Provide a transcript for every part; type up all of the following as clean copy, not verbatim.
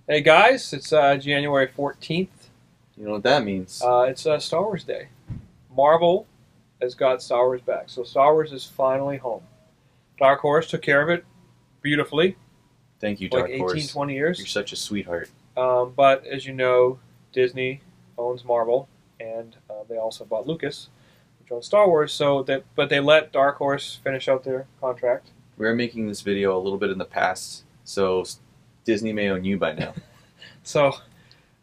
Hey guys, it's January 14th. You know what that means? It's Star Wars Day. Marvel has got Star Wars back, so Star Wars is finally home. Dark Horse took care of it beautifully, Thank you, for like Dark 18, Horse. 20 You're years. such a sweetheart. But as you know, Disney owns Marvel, and they also bought Lucas, which owns Star Wars. But they let Dark Horse finish out their contract. We're making this video a little bit in the past, so Disney may own you by now. So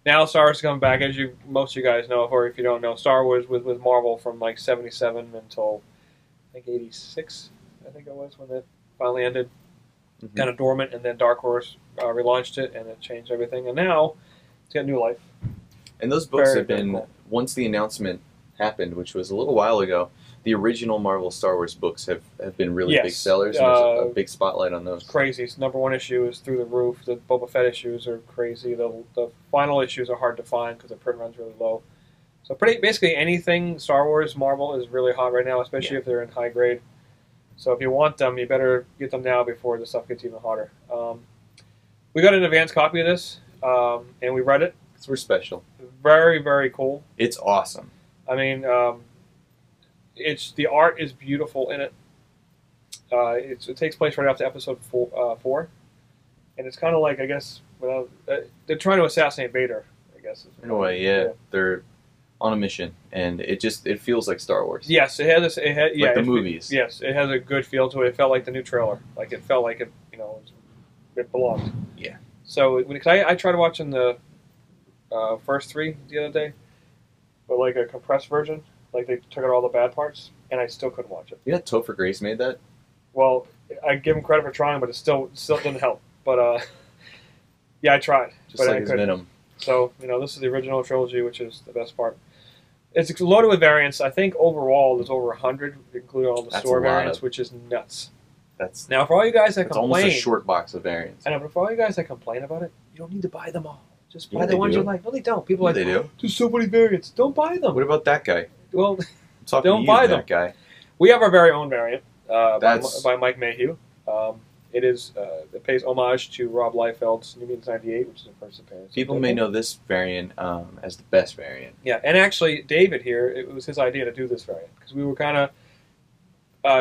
now Star Wars is coming back, as most of you guys know, or if you don't know, Star Wars with Marvel from like '77 until I think '86. I think it was when it finally ended, kind of dormant, and then Dark Horse relaunched it, and it changed everything. And now it's got new life. And those books Very, have very been, cool. once the announcement happened, which was a little while ago, the original Marvel Star Wars books have been really Yes. big sellers, and there's a big spotlight on those. It's crazy. Its #1 issue is through the roof. The Boba Fett issues are crazy. The final issues are hard to find because the print run's really low. So basically anything Star Wars Marvel is really hot right now, especially if they're in high grade. So if you want them, you better get them now before the stuff gets even hotter. We got an advanced copy of this, and we read it. Because we're special. Very, very cool. It's awesome. I mean, the art is beautiful in it. It takes place right after episode four, and it's kind of like, I guess, they're trying to assassinate Vader. I guess In a way, yeah. They're on a mission, and it feels like Star Wars. Yes, it had this. Like the movies. Yes, it has a good feel to it. It felt like the new trailer. Like it felt like it belonged. Yeah. So I tried watching the first three the other day, but like a compressed version. Like they took out all the bad parts, and I still couldn't watch it. Yeah, Topher Grace made that. Well, I give him credit for trying, but it still didn't help. But yeah, I tried, Just but like I his couldn't. Venom. So this is the original trilogy, which is the best part. It's loaded with variants. I think overall there's over 100, including all the That's store a lot variants, of- which is nuts. That's Now, for all you guys that It's almost complain, a short box of variants. I know, but for all you guys that complain about it, you don't need to buy them all. Just buy Yeah, the they ones do. you like. No, they don't. People are Yeah, like, they do. there's so many variants. Don't buy them. What about that guy? Well, I'm talking Don't to you, buy that guy. we have our very own variant That's- by Mike Mayhew. It pays homage to Rob Liefeld's New Mutants '98, which is the first appearance. People may know this variant as the best variant. Yeah, and actually, David here, it was his idea to do this variant because we were kind of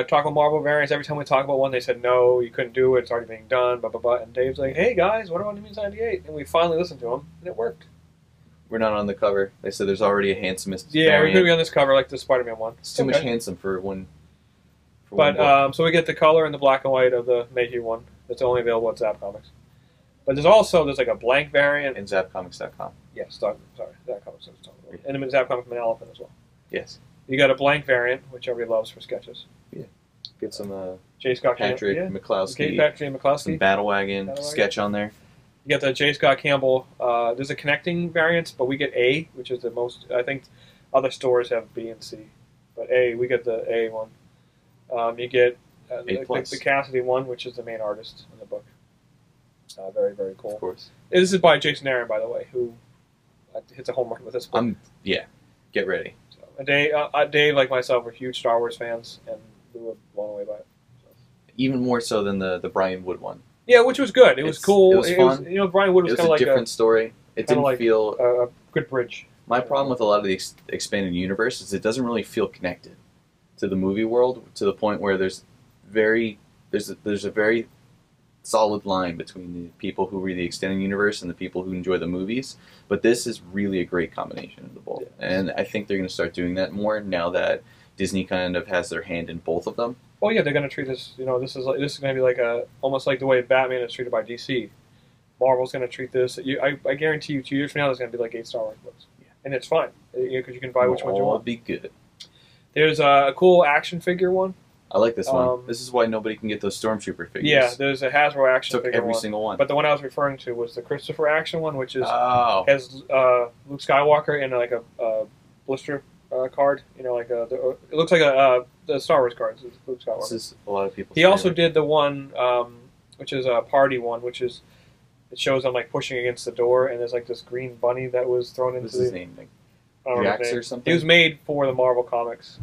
talking about Marvel variants. Every time we talk about one, they said no, you couldn't do it. It's already being done. Blah blah blah. And Dave's like, "Hey guys, what about New Mutants '98?" And we finally listened to him, and it worked. We're not on the cover. They said there's already a handsomest Yeah, we're variant. gonna be on this cover like the Spider-Man one. It's too much handsome for one. But so we get the color and the black and white of the Mayhew one. That's only available at Zap Comics. But there's like a blank variant. in zapcomics.com. Yes, Zap Comics. And then Zap Comics and Elephant as well. Yes. You got a blank variant, which everybody loves for sketches. Get some J. Scott Patrick Campbell. McCloskey, Patrick some McCloskey. Battle Wagon sketch on there. You get the J. Scott Campbell. There's a connecting variant, but we get A, which is the most. I think other stores have B and C, but A, we get the A one. You get the Cassidy one, which is the main artist in the book. Very, very cool. Of course. This is by Jason Aaron, by the way, who hits a home run with this book. Get ready. So, and Dave, like myself, were huge Star Wars fans, and we were blown away by it. So. Even more so than the Brian Wood one. Yeah, which was good. It was cool. It was fun. Brian Wood was It kind of was like a different story. It didn't like feel a good bridge. My problem with a lot of the expanded universe is it doesn't really feel connected to the movie world to the point where there's a very solid line between the people who read the extended universe and the people who enjoy the movies. But this is really a great combination of the both, and I think they're going to start doing that more now that Disney kind of has their hand in both of them. Well, yeah, they're going to treat this. This is going to be like almost like the way Batman is treated by DC. Marvel's going to treat this. I guarantee you, 2 years from now, there's going to be like 8 Star Wars books, and it's fine because you can buy which ones you want. Be good. There's a cool action figure one. I like this one. This is why nobody can get those Stormtrooper figures. Yeah, there's a Hasbro action Took figure every one. single one. But the one I was referring to was the Christopher action one, which is has Luke Skywalker in like a blister card. It looks like the Star Wars cards. Luke Skywalker. This is a lot of people. He also did the one, which is a party one, which is it shows them like pushing against the door, and there's like this green bunny that was thrown into. What's his name? Like I don't know his Rex name. or something. He was made for the Marvel comics.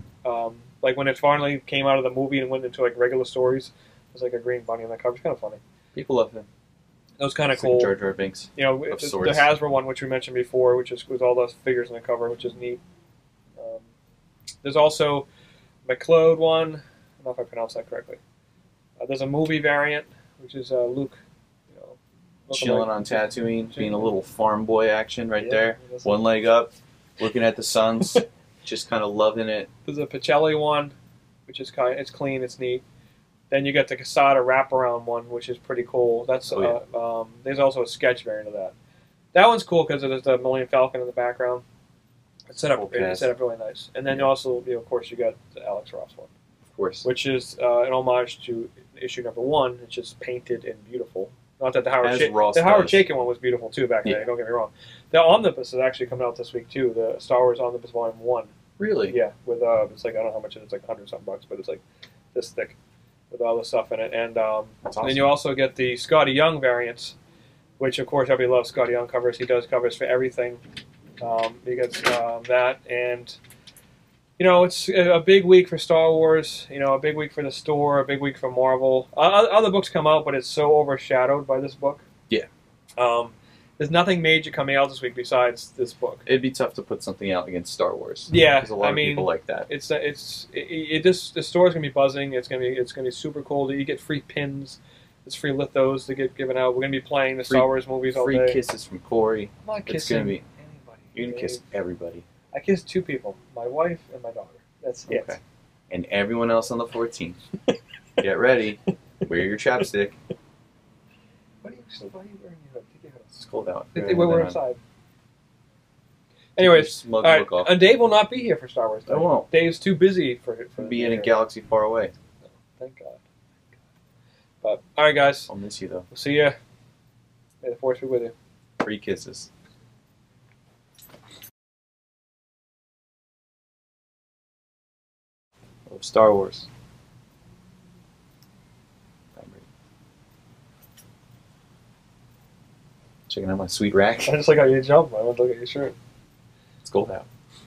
Like when it finally came out of the movie and went into like regular stories, there's like a green bunny on the cover. It's kind of funny. People love him. That was kind of It's like cool. Jar Jar Binks. You know, Of the sorts. Hasbro one, which we mentioned before, which is with all those figures on the cover, which is neat. There's also McLeod one. I don't know if I pronounced that correctly. There's a movie variant, which is Luke, you know, looking Chilling like- on Tatooine, being a little farm boy action right Yeah, there. there's One leg up, looking at the suns, just kind of loving it. There's a Pacelli one, which is it's clean, it's neat. Then you get the Casada wraparound one, which is pretty cool. That's there's also a sketch variant of that. That one's cool because there's the Millennium Falcon in the background. It's set up really nice. And then you also, of course, you got the Alex Ross one, Of course. which is an homage to issue number 1. It's just painted and beautiful. Not that the Howard Chaykin one was beautiful too back then. Don't get me wrong. The omnibus is actually coming out this week too. The Star Wars Omnibus Volume 1. Really? Yeah, with it's like I don't know how much it is. It's like $100-something, but it's like this thick with all the stuff in it. And That's awesome. then you also get the Scotty Young variants, which of course everybody loves Scotty Young covers. He does covers for everything. He gets that, and you know, it's a big week for Star Wars. You know, a big week for the store, a big week for Marvel. Other books come out, but it's so overshadowed by this book. Yeah. There's nothing major coming out this week besides this book. It'd be tough to put something out against Star Wars. Yeah, There's a lot of people like that. The store's gonna be buzzing. It's gonna be super cool. You get free pins. There's free lithos to get given out. We're gonna be playing the Star Wars movies all day. Free kisses from Corey. I'm not It's kissing gonna be. anybody. You're gonna kiss everybody. I kissed 2 people, my wife and my daughter. That's it. Okay. And everyone else on the 14th. Get ready. Wear your chapstick. Why are you wearing your hood? Take your hood off. It's cold out. We're inside. Anyways, all right. And Dave will not be here for Star Wars Day. I won't. Dave's too busy for Be in a galaxy far away. Thank God. But all right, guys. I'll miss you though. We'll see you. May the Force be with you. Free kisses. Of Star Wars. Checking out my sweet rack. I just like how you jump. I want to look at your shirt. It's cold out.